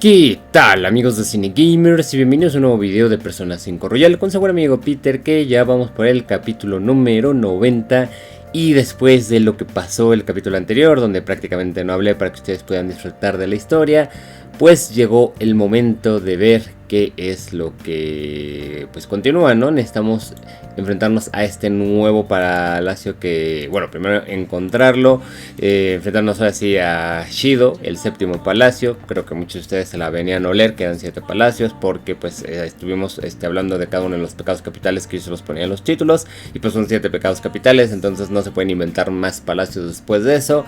¿Qué tal, amigos de TheCINEGamers? Y bienvenidos a un nuevo video de Persona 5 Royal con su buen amigo Peter, que ya vamos por el capítulo número 90. Y después de lo que pasó el capítulo anterior, donde prácticamente no hablé para que ustedes puedan disfrutar de la historia, pues llegó el momento de ver qué es lo que pues continúa, ¿no? Necesitamos enfrentarnos a este nuevo palacio que, bueno, primero encontrarlo, enfrentarnos ahora sí a Shido, el séptimo palacio. Creo que muchos de ustedes se la venían a oler, que eran 7 palacios, porque pues estuvimos hablando de cada uno de los pecados capitales que yo se los ponía en los títulos, y pues son 7 pecados capitales, entonces no se pueden inventar más palacios después de eso.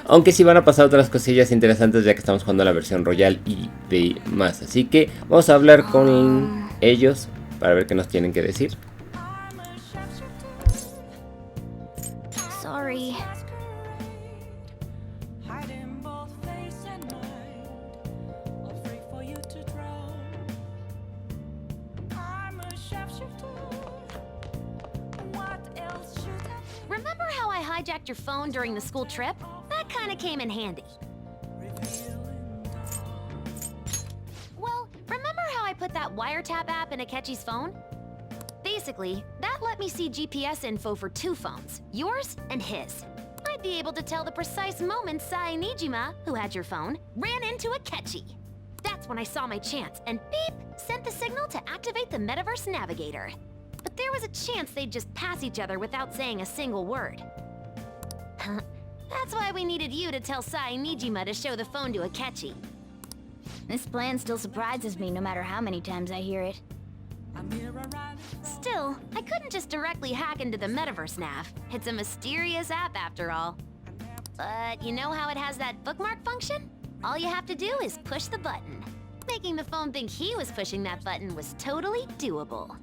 Aunque sí van a pasar otras cosillas interesantes ya que estamos jugando la versión Royal y demás. Así que vamos a hablar con ellos para ver qué nos tienen que decir. Sorry. Remember how I hijacked your phone during the school trip? That kind of came in handy. Well, remember how I put that wiretap app in Akechi's phone? Basically, that let me see GPS info for 2 phones, yours and his. I'd be able to tell the precise moment SAGA, who had your phone, ran into Akechi. That's when I saw my chance, and beep, sent the signal to activate the Metaverse Navigator. But there was a chance they'd just pass each other without saying a single word. That's why we needed you to tell SAGA to show the phone to Akechi. This plan still surprises me no matter how many times I hear it. Still, I couldn't just directly hack into the Metaverse Nav. It's a mysterious app after all. But you know how it has that bookmark function? All you have to do is push the button. Making the phone think he was pushing that button was totally doable.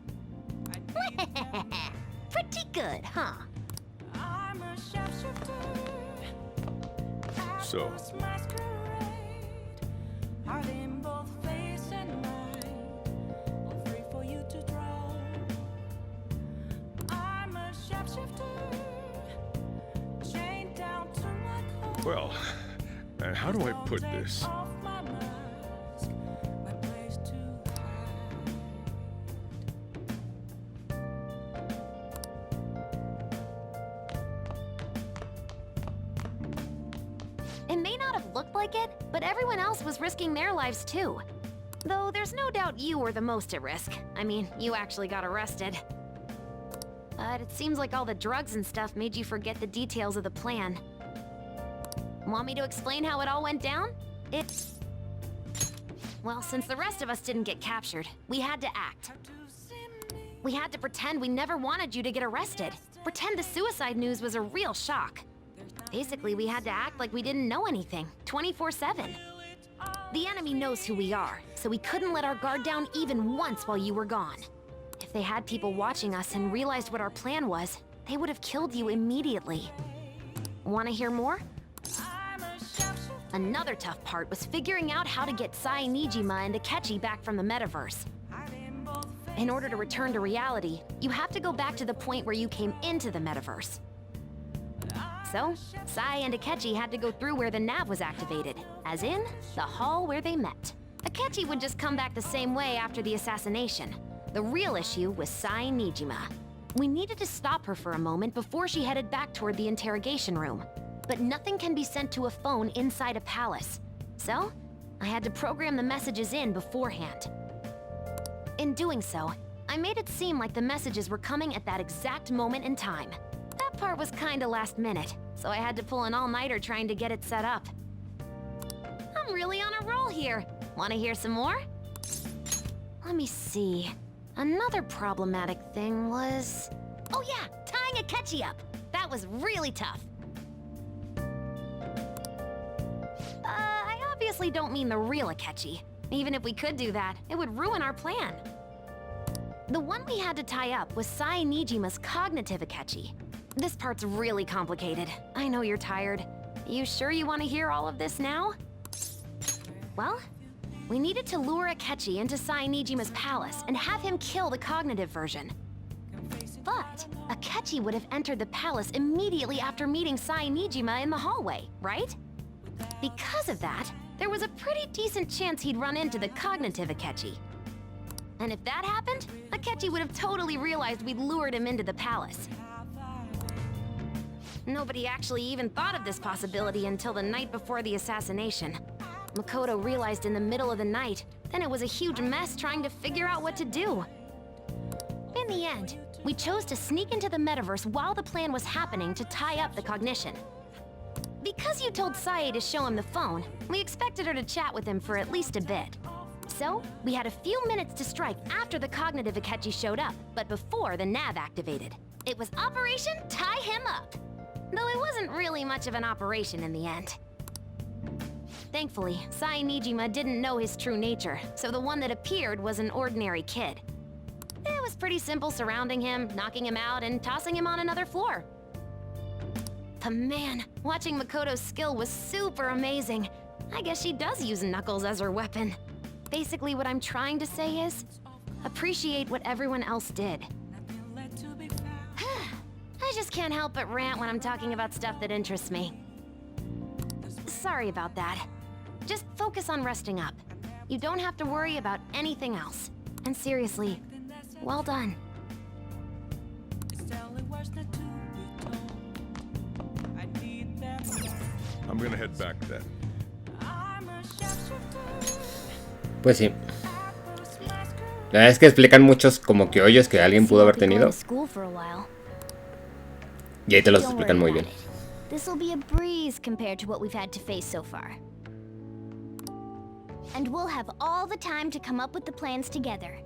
Pretty good, huh? So, well, and how do I put this? It may not have looked like it, but everyone else was risking their lives too. Though there's no doubt you were the most at risk. I mean, you actually got arrested. But it seems like all the drugs and stuff made you forget the details of the plan. Want me to explain how it all went down? Well, since the rest of us didn't get captured, we had to act. We had to pretend we never wanted you to get arrested. Pretend the suicide news was a real shock. Basically, we had to act like we didn't know anything, 24/7. The enemy knows who we are, so we couldn't let our guard down even once while you were gone. If they had people watching us and realized what our plan was, they would have killed you immediately. Want to hear more? Another tough part was figuring out how to get SAGA and Akechi back from the metaverse. In order to return to reality, you have to go back to the point where you came into the metaverse. So, Sai and Akechi had to go through where the nav was activated, as in, the hall where they met. Akechi would just come back the same way after the assassination. The real issue was SAGA. We needed to stop her for a moment before she headed back toward the interrogation room. But nothing can be sent to a phone inside a palace. So, I had to program the messages in beforehand. In doing so, I made it seem like the messages were coming at that exact moment in time. That part was kinda last minute, so I had to pull an all-nighter trying to get it set up. I'm really on a roll here. Wanna hear some more? Let me see. Another problematic thing was... Oh yeah, tying Akechi up. That was really tough. I obviously don't mean the real Akechi. Even if we could do that, it would ruin our plan. The one we had to tie up was SAGA's cognitive Akechi. This part's really complicated. I know you're tired. You sure you want to hear all of this now? Well, we needed to lure Akechi into SAGA's palace and have him kill the cognitive version. But Akechi would have entered the palace immediately after meeting SAGA in the hallway, right? Because of that, there was a pretty decent chance he'd run into the cognitive Akechi. And if that happened, Akechi would have totally realized we'd lured him into the palace. Nobody actually even thought of this possibility until the night before the assassination. Makoto realized in the middle of the night, then it was a huge mess trying to figure out what to do. In the end, we chose to sneak into the metaverse while the plan was happening to tie up the cognition. Because you told Sae to show him the phone, we expected her to chat with him for at least a bit. So, we had a few minutes to strike after the cognitive Akechi showed up, but before the nav activated. It was Operation Tie Him Up! Though it wasn't really much of an operation in the end. Thankfully, Sae Nijima didn't know his true nature, so the one that appeared was an ordinary kid. It was pretty simple surrounding him, knocking him out, and tossing him on another floor. But man, watching Makoto's skill was super amazing. I guess she does use Knuckles as her weapon. Basically, what I'm trying to say is, appreciate what everyone else did. I just can't help but rant when I'm talking about stuff that interests me. Sorry about that. Just focus on resting up. You don't have to worry about anything else. And seriously, well done. I'm gonna head back then. Pues sí. La verdad es que explican muchos como que hoyos que alguien pudo haber tenido. Y ahí te los explican muy bien. This'll be a breeze compared to what we've had to face so far. And we'll have all the time to come up with the plans together.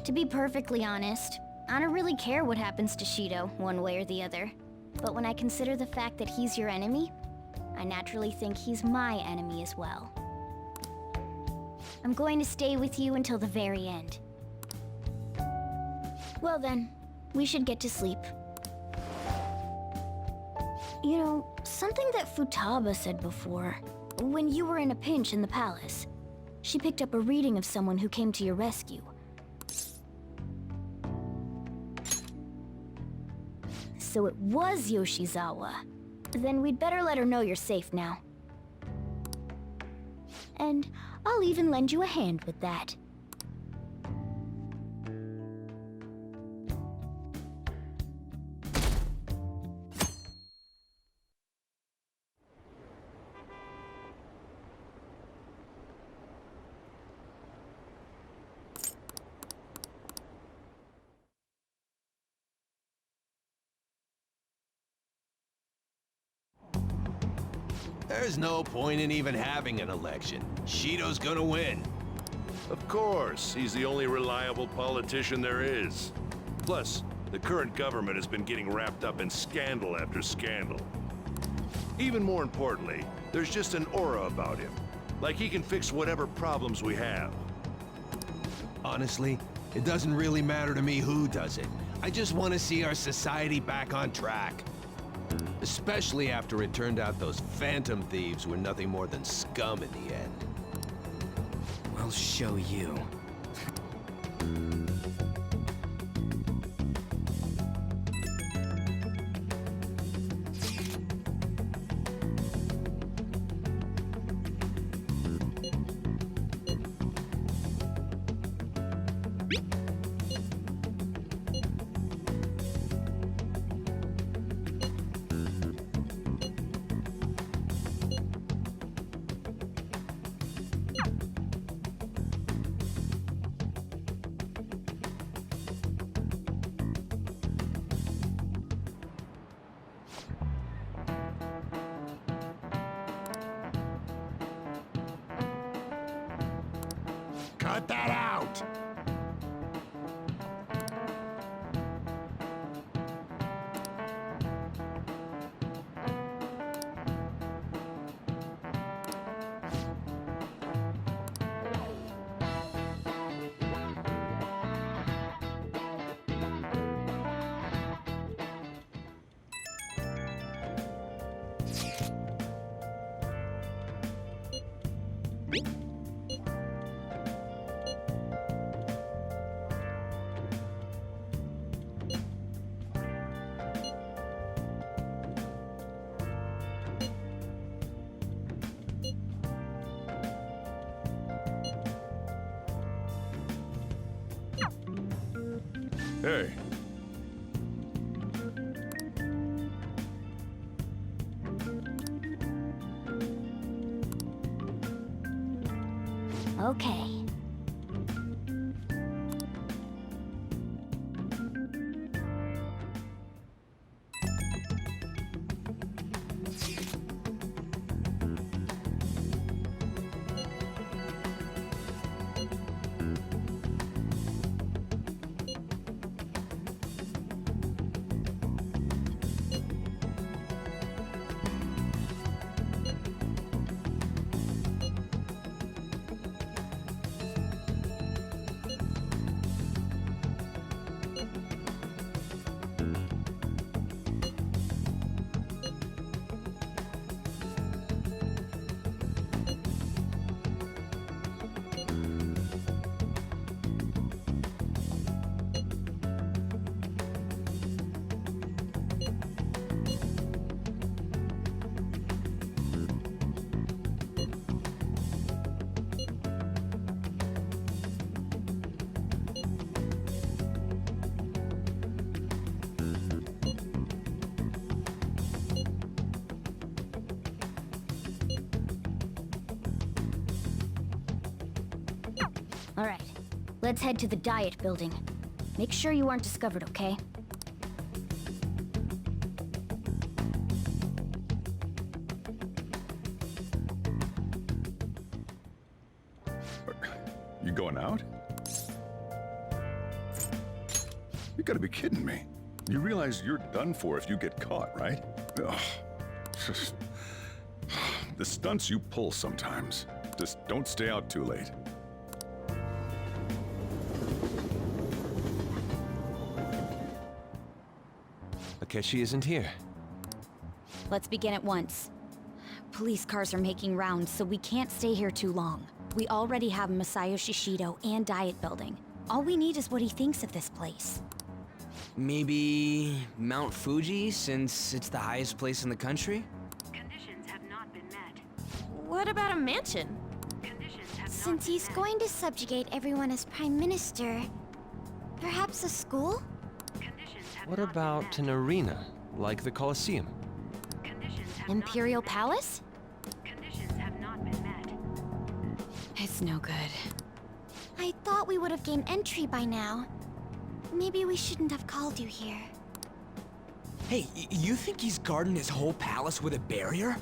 To be perfectly honest, I don't really care what happens to Shido, one way or the other. But when I consider the fact that he's your enemy, I naturally think he's my enemy as well. I'm going to stay with you until the very end. Well then, we should get to sleep. You know, something that Futaba said before, when you were in a pinch in the palace, she picked up a reading of someone who came to your rescue. So it was Yoshizawa. Then we'd better let her know you're safe now. And I'll even lend you a hand with that. There's no point in even having an election. Shido's gonna win. Of course, he's the only reliable politician there is. Plus, the current government has been getting wrapped up in scandal after scandal. Even more importantly, there's just an aura about him. Like he can fix whatever problems we have. Honestly, it doesn't really matter to me who does it. I just want to see our society back on track. Especially after it turned out those phantom thieves were nothing more than scum in the end. We'll show you. Cut that out! Hey, Okay. All right, let's head to the diet building. Make sure you aren't discovered, okay? you going out? You gotta be kidding me. You realize you're done for if you get caught, right? Ugh. The stunts you pull sometimes. Just don't stay out too late. Akechi isn't here. Let's begin at once. Police cars are making rounds, so we can't stay here too long. We already have Masayoshi Shido and Diet Building. All we need is what he thinks of this place. Maybe Mount Fuji, since it's the highest place in the country? Conditions have not been met. What about a mansion? Conditions have Since not been he's met. going to subjugate everyone as Prime Minister, perhaps a school? Conditions have What not been about met. an arena, like the Colosseum? Conditions have Imperial not been Palace? met. Conditions have not been met. It's no good. I thought we would have gained entry by now. Maybe we shouldn't have called you here. Hey, you think he's guarding his whole palace with a barrier?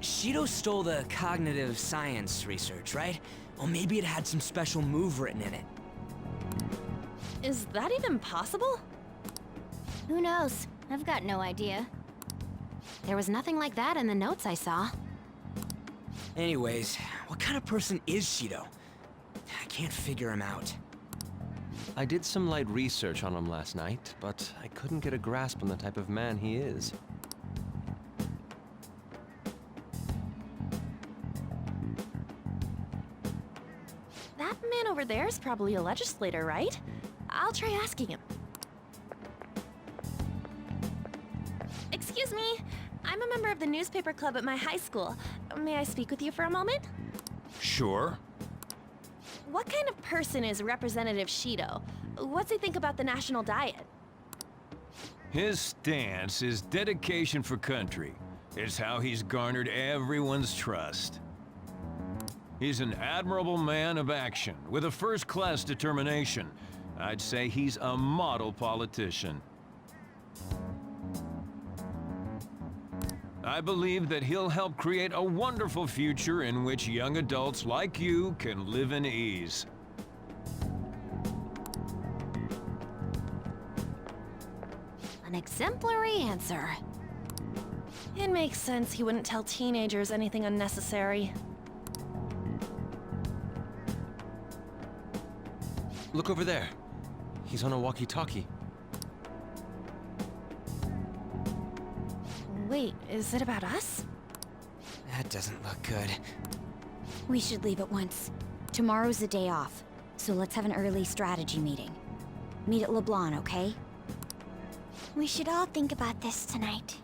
Shido stole the cognitive science research, right? Well, maybe it had some special move written in it. Is that even possible? Who knows? I've got no idea. There was nothing like that in the notes I saw. Anyways, what kind of person is Shido? I can't figure him out. I did some light research on him last night, but I couldn't get a grasp on the type of man he is. That man over there is probably a legislator, right? I'll try asking him. Excuse me, I'm a member of the newspaper club at my high school. May I speak with you for a moment? Sure. What kind of person is Representative Shido? What's he think about the national diet? His stance is dedication for country. It's how he's garnered everyone's trust. He's an admirable man of action with a first-class determination. I'd say he's a model politician. I believe that he'll help create a wonderful future in which young adults like you can live in ease. An exemplary answer. It makes sense he wouldn't tell teenagers anything unnecessary. Look over there. He's on a walkie-talkie. Wait, is it about us? That doesn't look good. We should leave at once. Tomorrow's a day off, so let's have an early strategy meeting. Meet at LeBlanc, okay? We should all think about this tonight.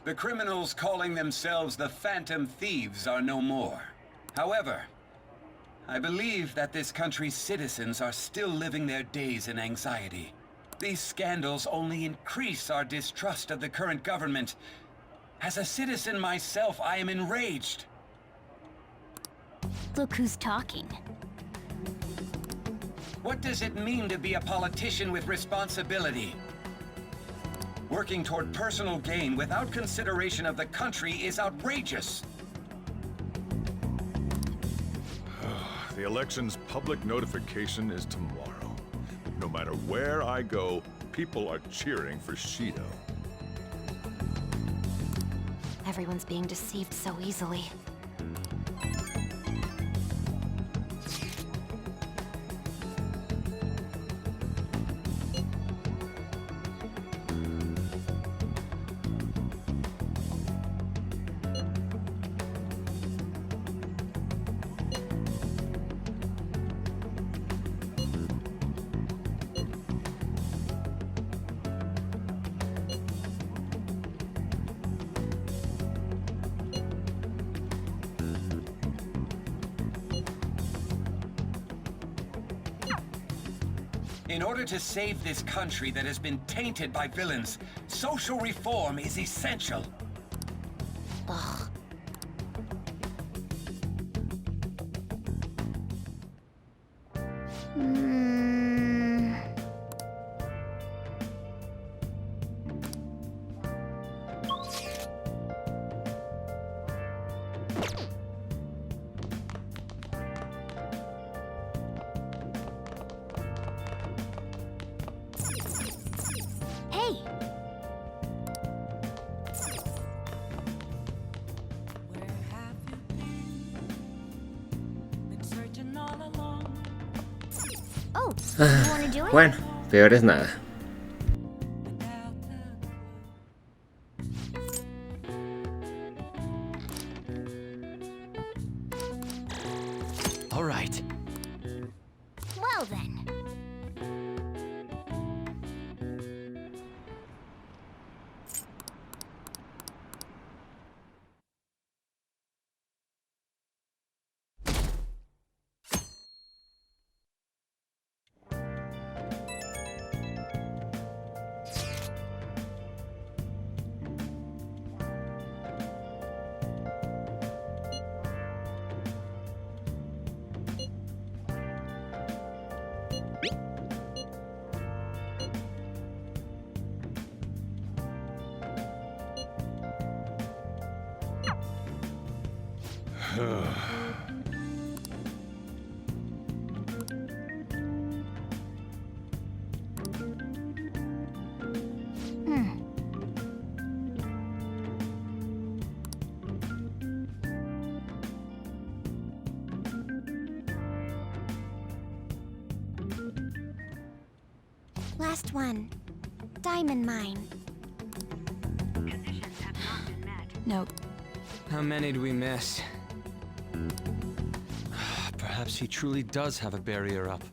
The criminals calling themselves the Phantom Thieves are no more. However, I believe that this country's citizens are still living their days in anxiety. These scandals only increase our distrust of the current government. As a citizen myself, I am enraged. Look who's talking. What does it mean to be a politician with responsibility? Working toward personal gain without consideration of the country is outrageous. The election's public notification is tomorrow. No matter where I go, people are cheering for Shido. Everyone's being deceived so easily. In order to save this country that has been tainted by villains, social reform is essential. Ugh. Hey! Oh, you wanna do it? Bueno, peor es nada. All right. Well then. Last one. Diamond mine. Conditions have not been met. Nope. How many do we miss? Perhaps he truly does have a barrier up.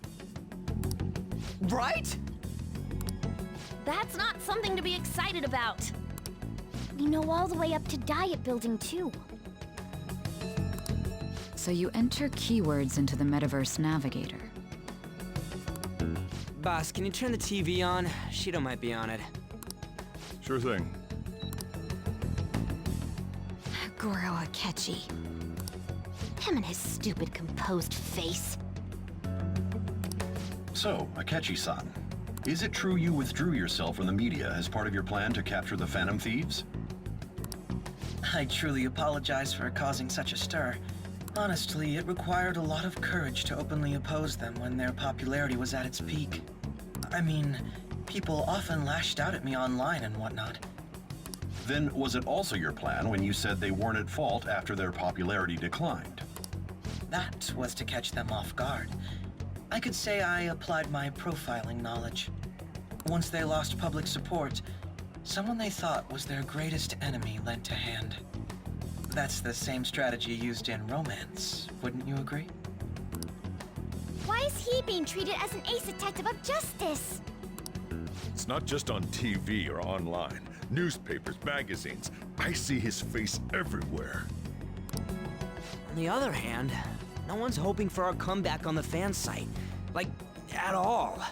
Right? That's not something to be excited about. We know all the way up to Diet Building, too. So you enter keywords into the Metaverse Navigator. Boss, can you turn the TV on? Shido might be on it. Sure thing. Goro Akechi. Him and his stupid composed face. So, Akechi-san, is it true you withdrew yourself from the media as part of your plan to capture the Phantom Thieves? I truly apologize for causing such a stir. Honestly, it required a lot of courage to openly oppose them when their popularity was at its peak. I mean, people often lashed out at me online and whatnot. Then was it also your plan when you said they weren't at fault after their popularity declined? That was to catch them off guard. I could say I applied my profiling knowledge. Once they lost public support, someone they thought was their greatest enemy lent a hand. That's the same strategy used in romance, wouldn't you agree? Why is he being treated as an ace detective of justice? It's not just on TV or online. Newspapers, magazines. I see his face everywhere. On the other hand, no one's hoping for our comeback on the fan site. Like, at all.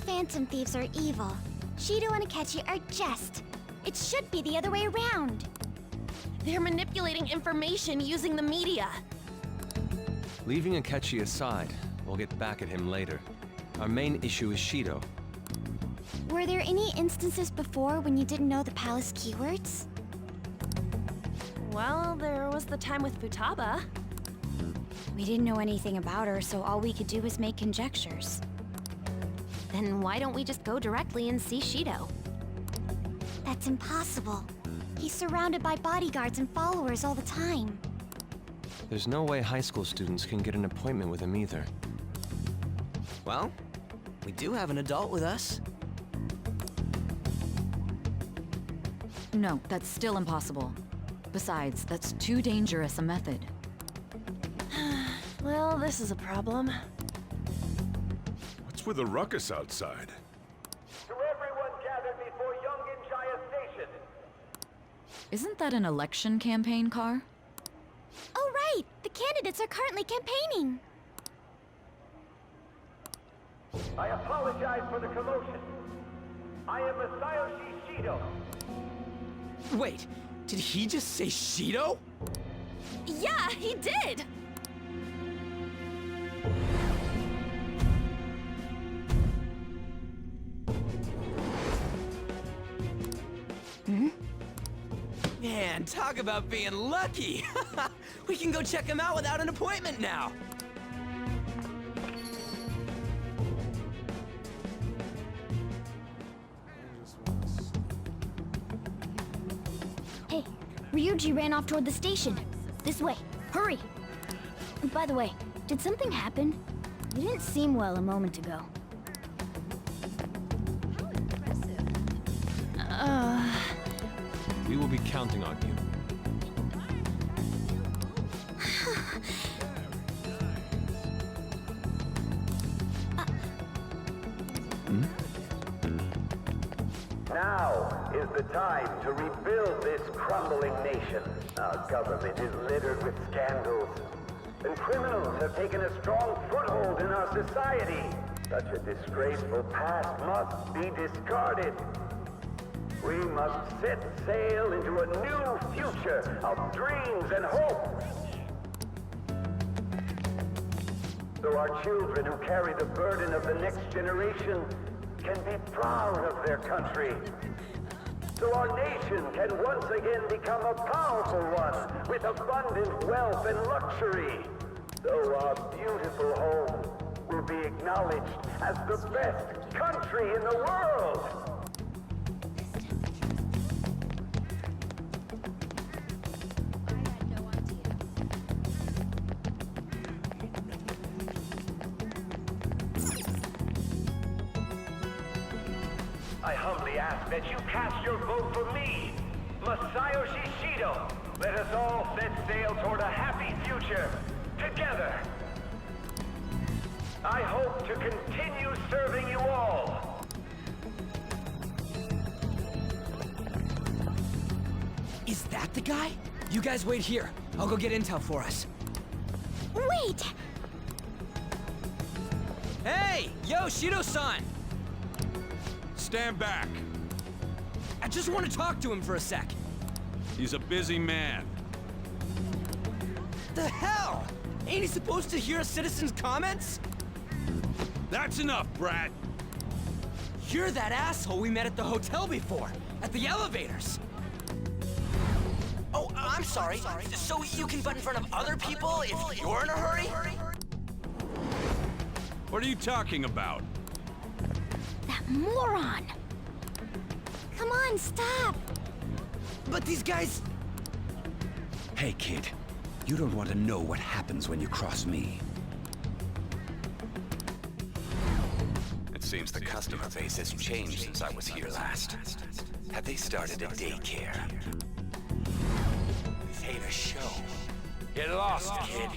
Phantom thieves are evil. Shido and Akechi are just. It should be the other way around. They're manipulating information using the media. Leaving Akechi aside, we'll get back at him later. Our main issue is Shido. Were there any instances before when you didn't know the palace keywords? Well, there was the time with Futaba. We didn't know anything about her, so all we could do was make conjectures. Then why don't we just go directly and see Shido? That's impossible. He's surrounded by bodyguards and followers all the time. There's no way high school students can get an appointment with him either. Well, we do have an adult with us. No, that's still impossible. Besides, that's too dangerous a method. Well, this is a problem. What's with the ruckus outside? To everyone gathered before Yongen-Jaya Station. Isn't that an election campaign car? Oh, right! The candidates are currently campaigning! I apologize for the commotion. I am Masayoshi Shido. Wait, did he just say Shido? Yeah, he did! Man, talk about being lucky! We can go check him out without an appointment now! Hey, Ryuji ran off toward the station. This way. Hurry! By the way, did something happen? You didn't seem well a moment ago. We will be counting on you. Now is the time to rebuild this crumbling nation. Our government is littered with scandals, and criminals have taken a strong foothold in our society. Such a disgraceful past must be discarded. We must set sail into a new future of dreams and hope. So our children who carry the burden of the next generation can be proud of their country. So our nation can once again become a powerful one with abundant wealth and luxury. So our beautiful home will be acknowledged as the best country in the world. I humbly ask that you cast your vote for me, Masayoshi Shido. Let us all set sail toward a happy future, together. I hope to continue serving you all. Is that the guy? You guys wait here. I'll go get intel for us. Wait! Hey! Yo, Shido-san! Stand back. I just want to talk to him for a sec. He's a busy man. The hell? Ain't he supposed to hear a citizen's comments? That's enough, brat. You're that asshole we met at the hotel before, at the elevators. Oh, I'm sorry. So you can butt in front of other people if you're in a hurry? What are you talking about? That moron! Come on, stop! But these guys... Hey, kid. You don't want to know what happens when you cross me. It seems the customer base has changed since I was here last. Have they started a daycare? This ain't a show. Get lost, kid.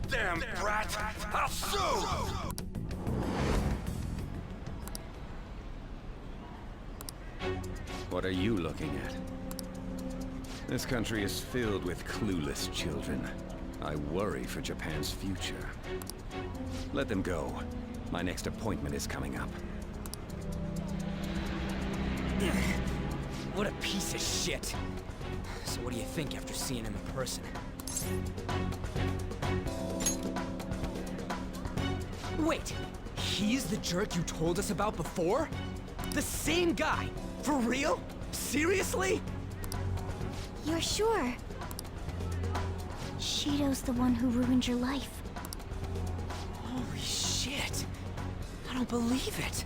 Damn brat! I'll sue! What are you looking at? This country is filled with clueless children. I worry for Japan's future. Let them go. My next appointment is coming up. What a piece of shit. So what do you think after seeing him in person? Wait, he's the jerk you told us about before? The same guy? For real? Seriously? You're sure? Shido's the one who ruined your life. Holy shit. I don't believe it.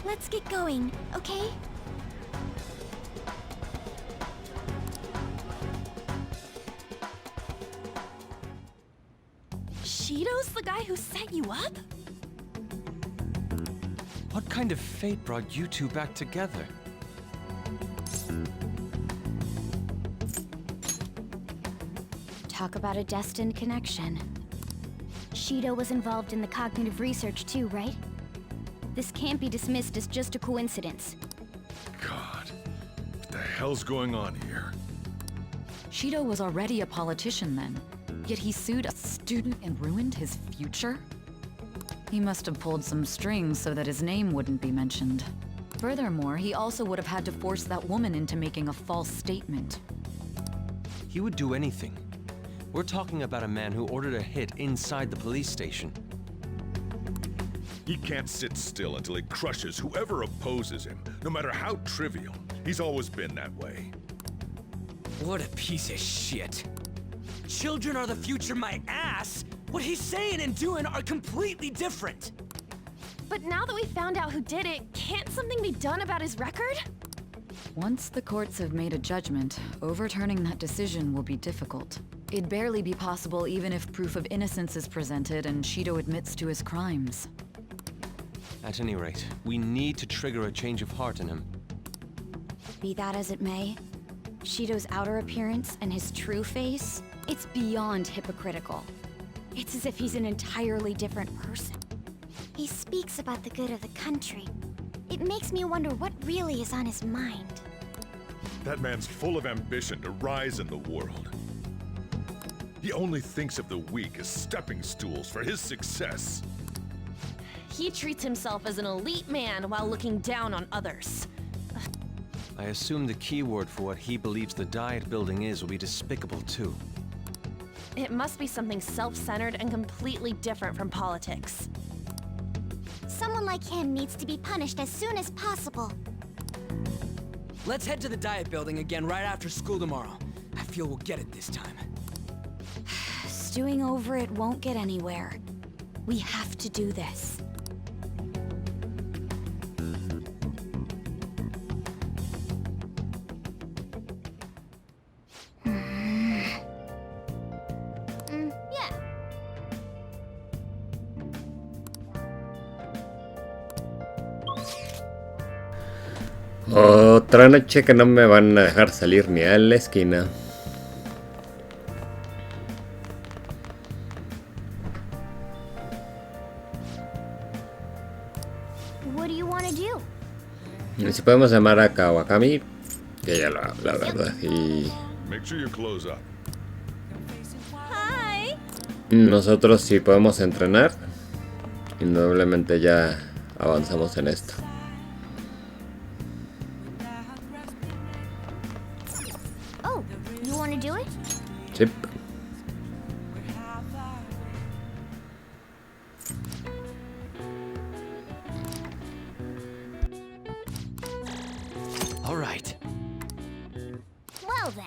Let's get going, okay? Shido's the guy who set you up? What kind of fate brought you two back together? Talk about a destined connection. Shido was involved in the cognitive research too, right? This can't be dismissed as just a coincidence. God, what the hell's going on here? Shido was already a politician then, yet he sued a student and ruined his future? He must have pulled some strings so that his name wouldn't be mentioned. Furthermore, he also would have had to force that woman into making a false statement. He would do anything. We're talking about a man who ordered a hit inside the police station. He can't sit still until he crushes whoever opposes him, no matter how trivial. He's always been that way. What a piece of shit. Children are the future, my ass! What he's saying and doing are completely different! But now that we found out who did it, can't something be done about his record? Once the courts have made a judgment, overturning that decision will be difficult. It'd barely be possible even if proof of innocence is presented and Shido admits to his crimes. At any rate, we need to trigger a change of heart in him. Be that as it may, Shido's outer appearance and his true face, it's beyond hypocritical. It's as if he's an entirely different person. He speaks about the good of the country. It makes me wonder what really is on his mind. That man's full of ambition to rise in the world. He only thinks of the weak as stepping stools for his success. He treats himself as an elite man while looking down on others. I assume the key word for what he believes the Diet building is will be despicable too. It must be something self-centered and completely different from politics. Someone like him needs to be punished as soon as possible. Let's head to the Diet building again right after school tomorrow. I feel we'll get it this time. Stewing over it won't get anywhere. We have to do this. Yeah. Otra noche que no me van a dejar salir ni a la esquina. What do you want to do? Y si podemos llamar a Kawakami, que ya la verdad. Y Make sure you close up. Hi. nosotros si podemos entrenar, indudablemente ya avanzamos en esto. Oh, you want to do it? Sí. All right. Well then.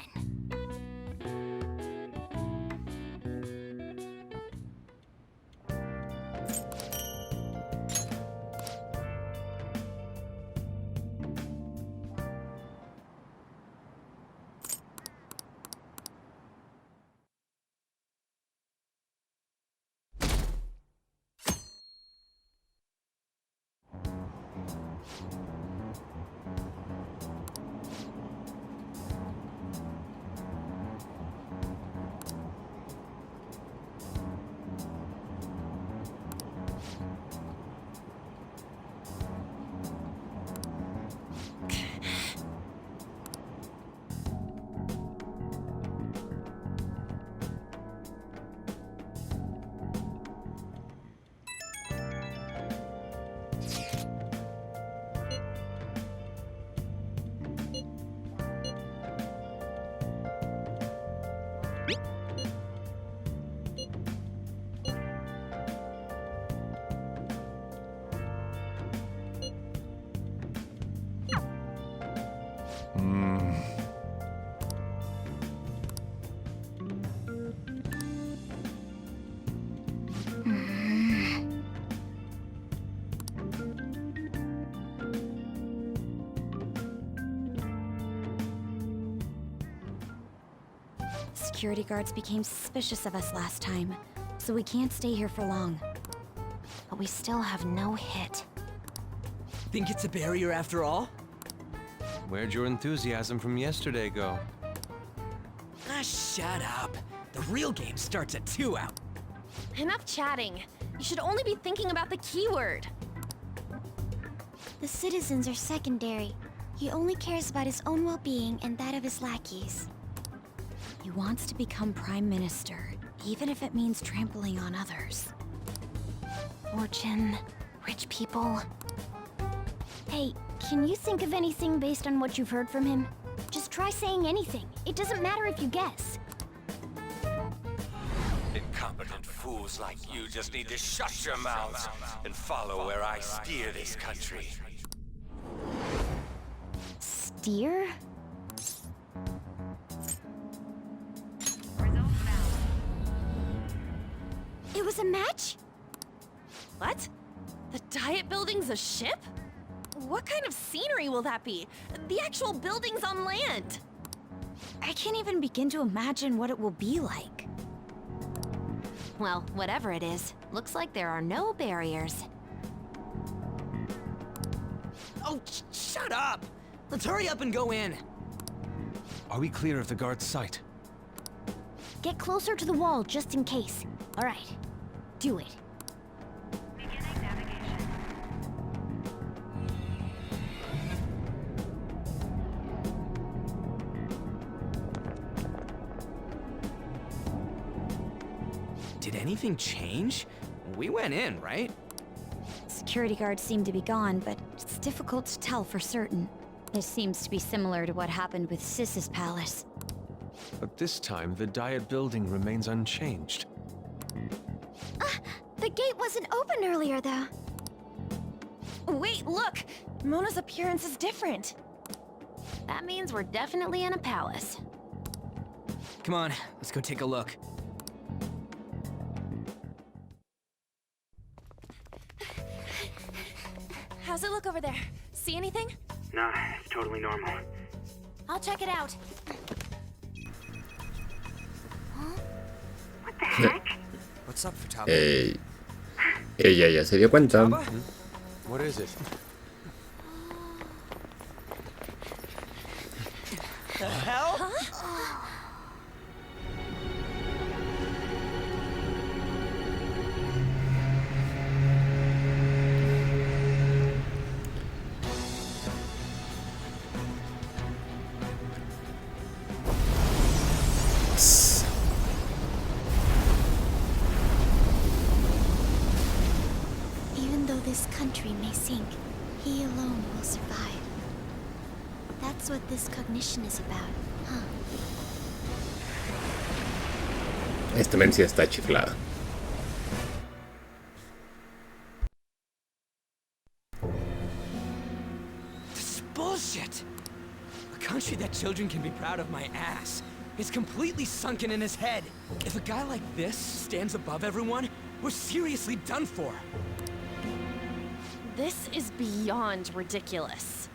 Security guards became suspicious of us last time, so we can't stay here for long. But we still have no hit. Think it's a barrier after all? Where'd your enthusiasm from yesterday go? Ah, shut up. The real game starts at 2 out. Enough chatting. You should only be thinking about the keyword. The citizens are secondary. He only cares about his own well-being and that of his lackeys. He wants to become prime minister, even if it means trampling on others. Fortune, rich people. Hey, can you think of anything based on what you've heard from him? Just try saying anything. It doesn't matter if you guess. Incompetent fools like you just need to shut your mouths and follow where I steer this country. Steer? It was a match? What? The Diet Building's a ship? What kind of scenery will that be? The actual building's on land. I can't even begin to imagine what it will be like. Well, whatever it is, looks like there are no barriers. Oh, shut up! Let's hurry up and go in. Are we clear of the guard's sight? Get closer to the wall just in case. All right, do it. Beginning navigation. Did anything change? We went in, right? Security guards seem to be gone, but it's difficult to tell for certain. This seems to be similar to what happened with Sis's palace. But this time, the Diet Building remains unchanged. The gate wasn't open earlier, though. Wait, look! Mona's appearance is different. That means we're definitely in a palace. Come on, let's go take a look. How's it look over there? See anything? Nah, it's totally normal. I'll check it out. What the heck? What's up, Futaba? Ella ya se dio cuenta. What is it? The hell? Even though this country may sink, he alone will survive. That's what this cognition is about, huh? Esta mencia está chiflada. This is bullshit! A country that children can be proud of my ass is completely sunken in his head. If a guy like this stands above everyone, we're seriously done for. This is beyond ridiculous.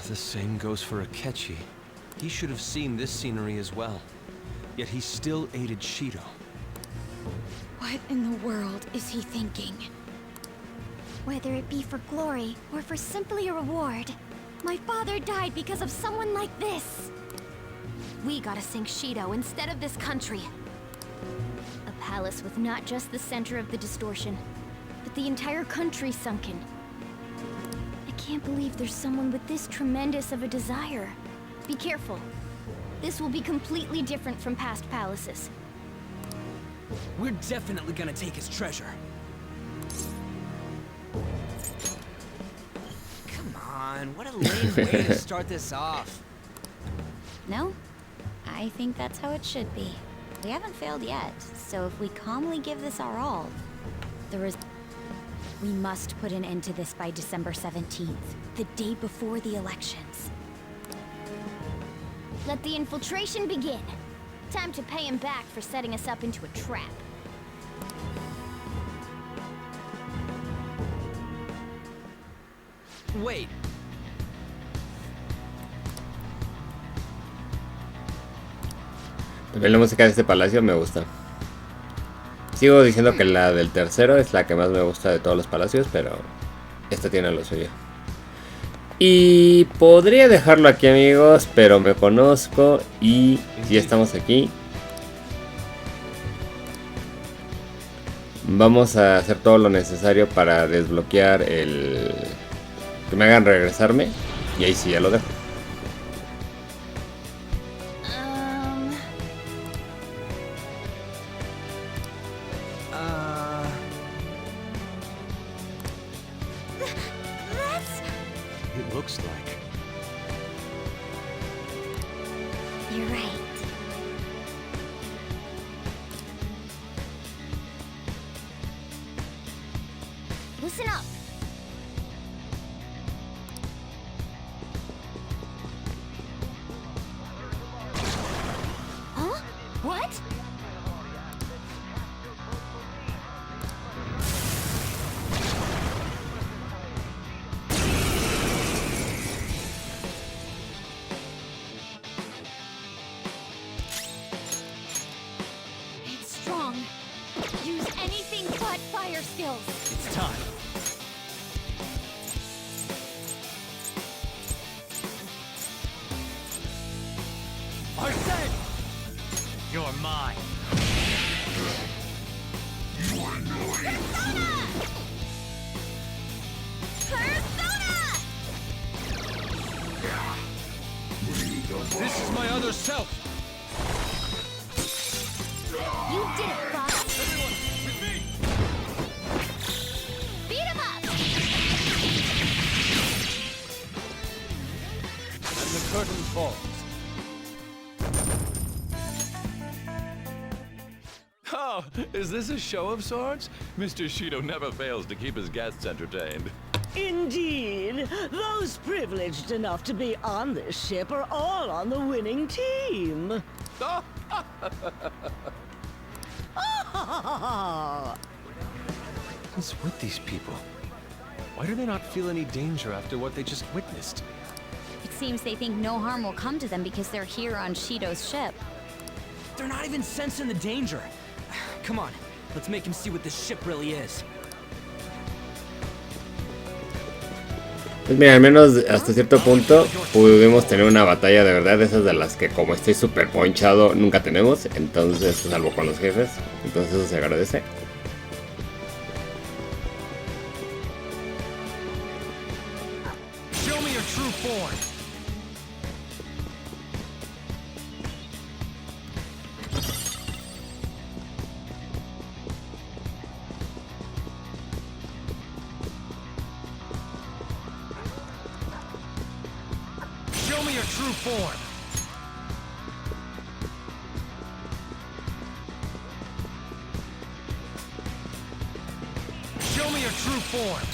The same goes for Akechi. He should have seen this scenery as well. Yet he still aided Shido. What in the world is he thinking? Whether it be for glory or for simply a reward, my father died because of someone like this. We gotta sink Shido instead of this country. A palace with not just the center of the distortion, but the entire country sunken. I can't believe there's someone with this tremendous of a desire. Be careful. This will be completely different from past palaces. We're definitely gonna take his treasure. Come on, what a lame way to start this off. No? I think that's how it should be. We haven't failed yet, so if we calmly give this our all, we must put an end to this by December 17th, the day before the elections. Let the infiltration begin. Time to pay him back for setting us up into a trap. Wait. La música de este palacio me gusta. Sigo diciendo que la del tercero es la que más me gusta de todos los palacios, pero esta tiene lo suyo. Y podría dejarlo aquí, amigos, pero me conozco y ya estamos aquí. Vamos a hacer todo lo necesario para desbloquear el... que me hagan regresarme. Y ahí sí ya lo dejo. It looks like. You're right. Listen up. Huh? What? It's strong. Use anything but fire skills. It's time. I said, you're mine. This is my other self. You did it, Fox. Everyone, with me. Beat him up. And the curtain falls. Oh, is this a show of sorts? Mr. Shido never fails to keep his guests entertained. Indeed. Those privileged enough to be on this ship are all on the winning team. What's with these people? Why do they not feel any danger after what they just witnessed? It seems they think no harm will come to them because they're here on Shido's ship. They're not even sensing the danger. Come on, let's make him see what this ship really is. Pues mira, al menos hasta cierto punto pudimos tener una batalla de verdad, esas de las que como estoy súper ponchado nunca tenemos, entonces salvo con los jefes, entonces eso se agradece. Show me your true form. Show me your true form. Show me your true form.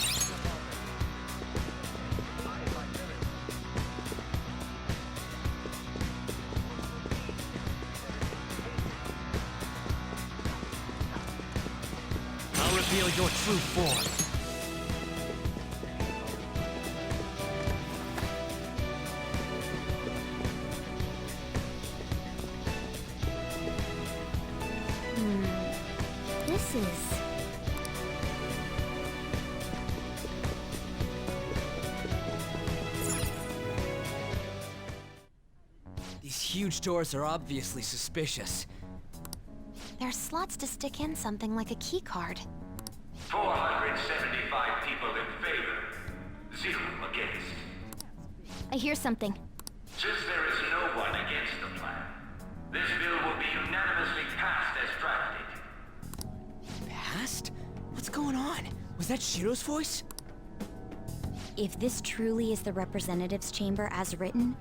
I'll reveal your true form. This is... These huge doors are obviously suspicious. There's slots to stick in something like a key card. 475 people in favor, 0 against. I hear something. Since there is no one against the plan, this bill will be unanimously passed as drafted. Passed? What's going on? Was that Shiro's voice? If this truly is the representatives' chamber as written,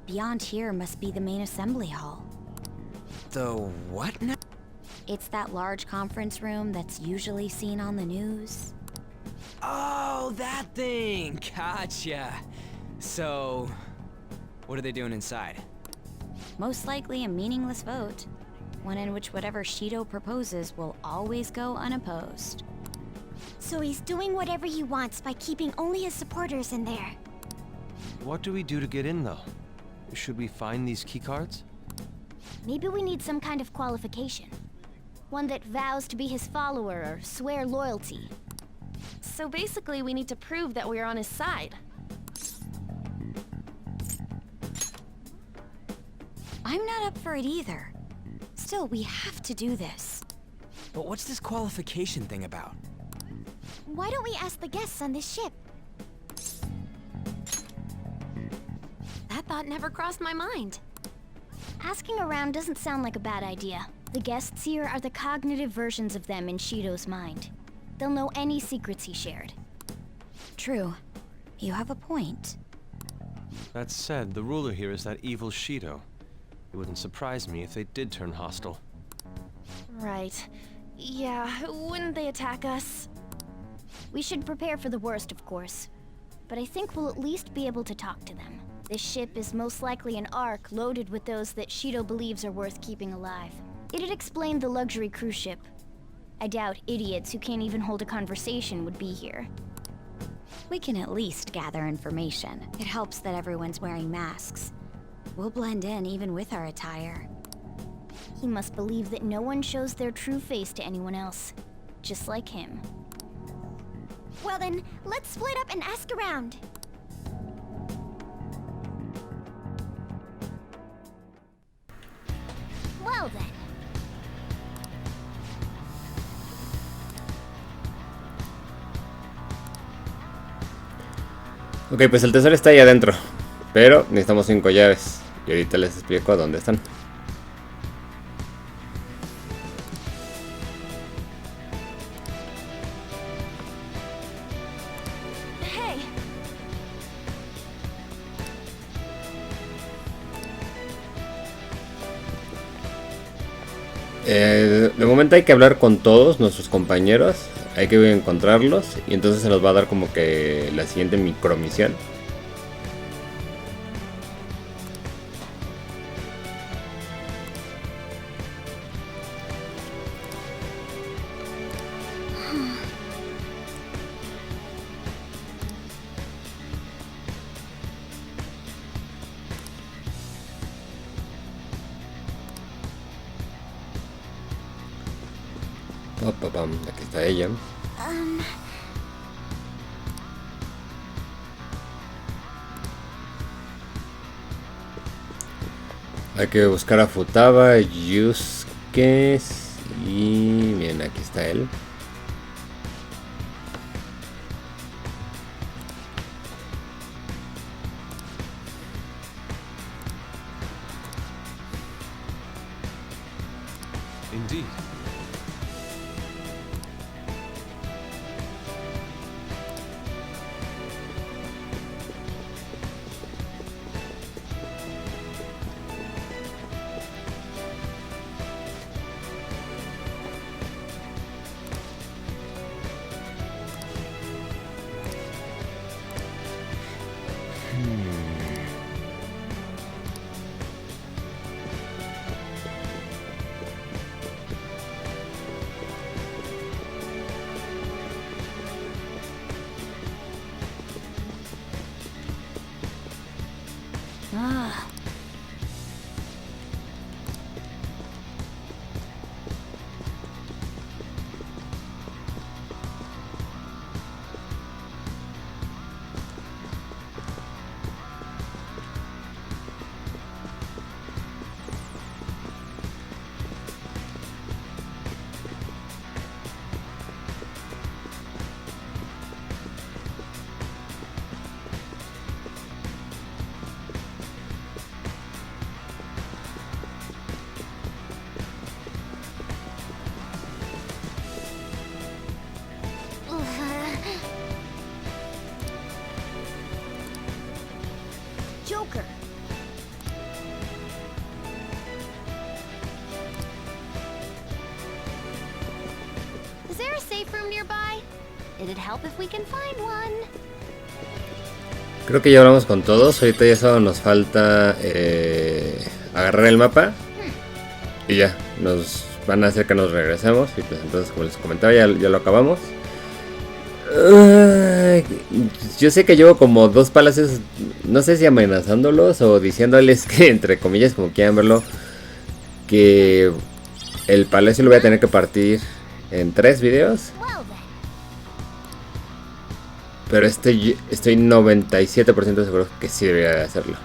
beyond here must be the main assembly hall. The what now? It's that large conference room that's usually seen on the news. Oh, that thing! Gotcha. So, what are they doing inside? Most likely a meaningless vote, one in which whatever Shido proposes will always go unopposed. So he's doing whatever he wants by keeping only his supporters in there. What do we do to get in, though? Should we find these keycards? Maybe we need some kind of qualification. One that vows to be his follower or swear loyalty. So basically, we need to prove that we're on his side. I'm not up for it either. Still, we have to do this. But what's this qualification thing about? Why don't we ask the guests on this ship? That thought never crossed my mind. Asking around doesn't sound like a bad idea. The guests here are the cognitive versions of them in Shido's mind. They'll know any secrets he shared. True. You have a point. That said, the ruler here is that evil Shido. It wouldn't surprise me if they did turn hostile. Right. Yeah, wouldn't they attack us? We should prepare for the worst, of course. But I think we'll at least be able to talk to them. This ship is most likely an ark loaded with those that Shido believes are worth keeping alive. It'd explain the luxury cruise ship. I doubt idiots who can't even hold a conversation would be here. We can at least gather information. It helps that everyone's wearing masks. We'll blend in even with our attire. He must believe that no one shows their true face to anyone else. Just like him. Well then, let's split up and ask around. Well then. Ok, pues el tesoro está ahí adentro. Pero necesitamos 5 llaves. Y ahorita les explico dónde están. Hey. De momento hay que hablar con todos nuestros compañeros. Hay que encontrarlos. Y entonces se nos va a dar como que la siguiente micromisión. Aquí está ella. Hay que buscar a Futaba, Yusuke y bien, aquí está él. Indeed. Joker. Is there a safe room nearby? It'd help if we can find one. Creo que ya hablamos con todos. Ahorita ya solo nos falta agarrar el mapa. Y ya, nos van a hacer que nos regresemos. Y pues entonces, como les comentaba, ya lo acabamos. Yo sé que llevo como 2 palacios, no sé si amenazándolos o diciéndoles que, entre comillas, como quieran verlo, que el palacio lo voy a tener que partir en 3 videos. Pero estoy 97% seguro que sí debería de hacerlo.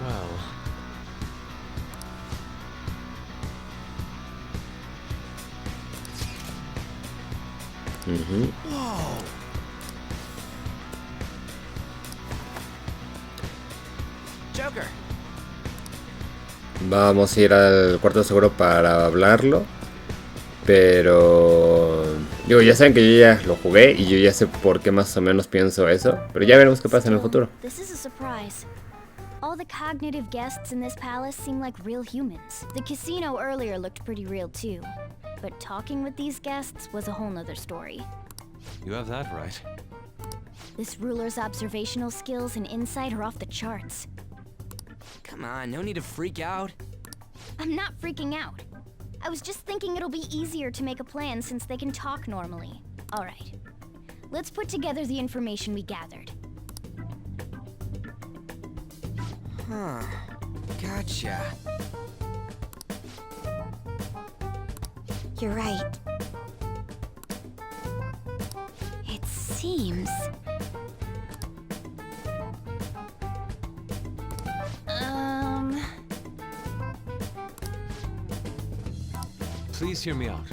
Joker. Vamos a ir al cuarto seguro para hablarlo. Pero digo, ya saben que yo ya lo jugué y yo ya sé por qué más o menos pienso eso. Pero ya veremos qué pasa en el futuro. This is a surprise. All the cognitive guests in this palace seem like real humans. The casino earlier looked pretty real too. But talking with these guests was a whole nother story. You have that right. This ruler's observational skills and insight are off the charts. Come on, no need to freak out. I'm not freaking out. I was just thinking it'll be easier to make a plan since they can talk normally. All right. Let's put together the information we gathered. Huh. Gotcha. You're right. It seems... Please hear me out.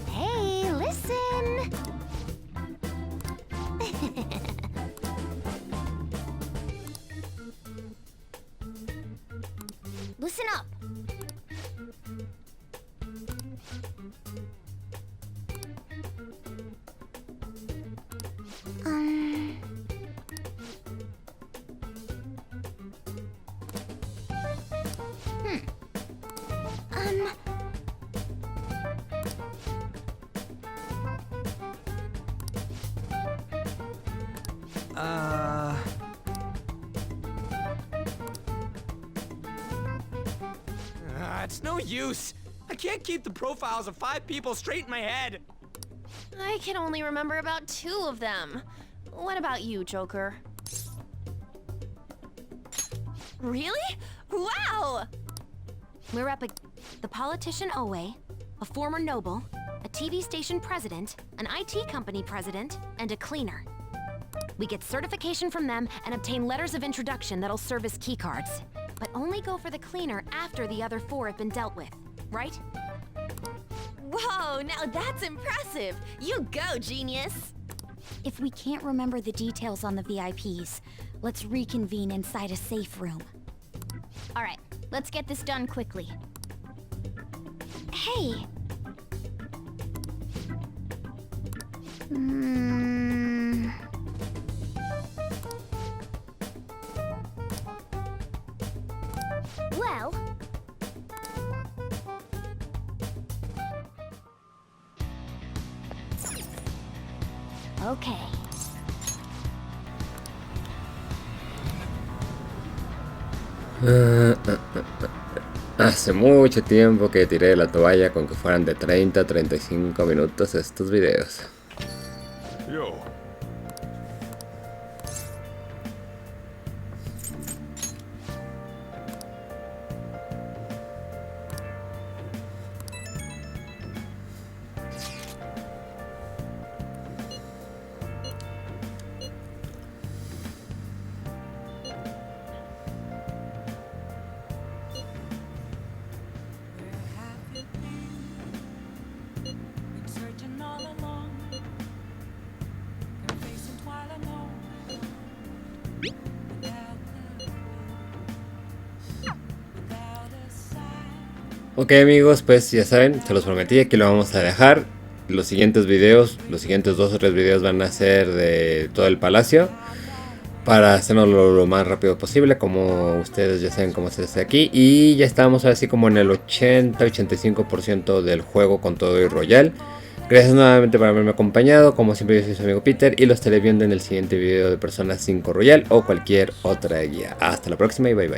Hey, listen! Listen up! It's no use. I can't keep the profiles of 5 people straight in my head. I can only remember about 2 of them. What about you, Joker? Really? Wow! We're up the politician Owe, a former noble, a TV station president, an IT company president, and a cleaner. We get certification from them and obtain letters of introduction that'll serve as keycards. But only go for the cleaner after the other 4 have been dealt with, right? Whoa, now that's impressive! You go, genius! If we can't remember the details on the VIPs, let's reconvene inside a safe room. Alright, let's get this done quickly. Hey! Well... Okay. Hace mucho tiempo que tiré la toalla con que fueran de 30 a 35 minutos estos videos. Yo. Ok amigos, pues ya saben, se los prometí, aquí lo vamos a dejar. Los siguientes videos, los siguientes 2 o 3 videos van a ser de todo el palacio, para hacernos lo más rápido posible, como ustedes ya saben cómo se hace aquí. Y ya estamos así como en el 80-85% del juego con todo y Royal. Gracias nuevamente por haberme acompañado, como siempre yo soy su amigo Peter y lo estaré viendo en el siguiente video de Persona 5 Royal o cualquier otra guía. Hasta la próxima y bye bye.